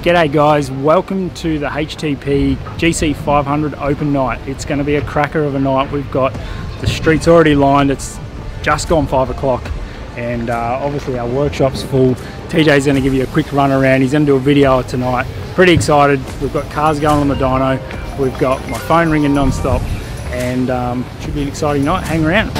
G'day guys, welcome to the HTP GC500 open night. It's going to be a cracker of a night. We've got the streets already lined. It's just gone 5 o'clock and obviously our workshop's full. TJ's going to give you a quick run around. He's going to do a video tonight. Pretty excited. We've got cars going on the dyno. We've got my phone ringing non-stop and should be an exciting night. Hang around.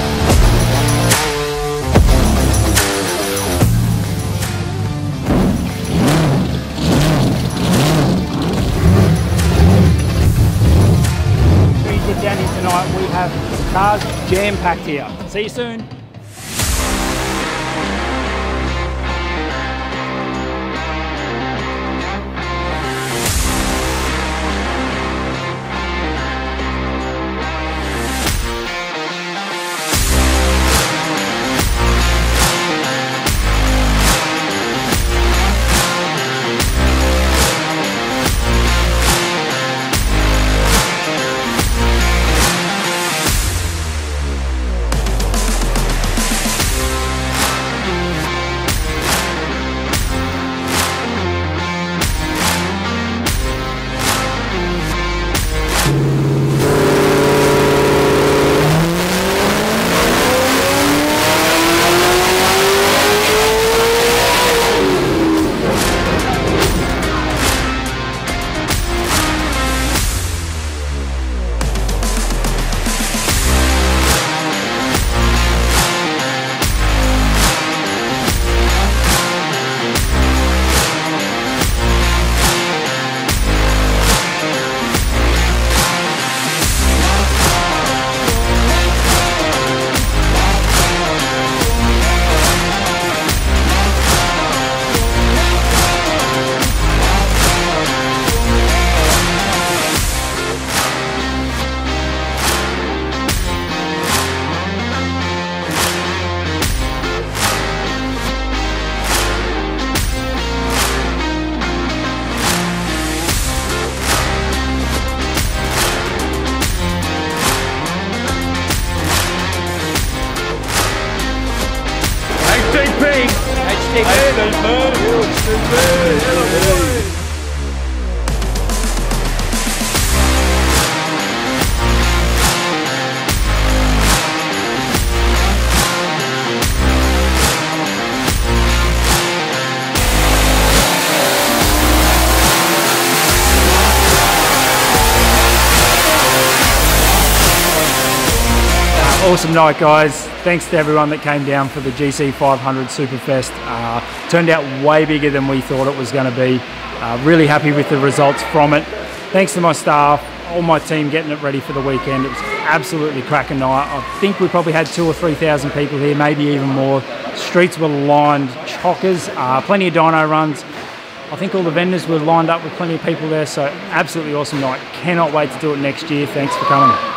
Down here tonight, we have cars jam-packed here. See you soon. Awesome night guys, thanks to everyone that came down for the GC500 Superfest. Turned out way bigger than we thought it was going to be. Really happy with the results from it. Thanks to my staff, all my team getting it ready for the weekend. It was absolutely cracking night. I think we probably had 2,000 or 3,000 people here, maybe even more. Streets were lined, chockers, plenty of dyno runs. I think all the vendors were lined up with plenty of people there, so absolutely awesome night. Cannot wait to do it next year. Thanks for coming.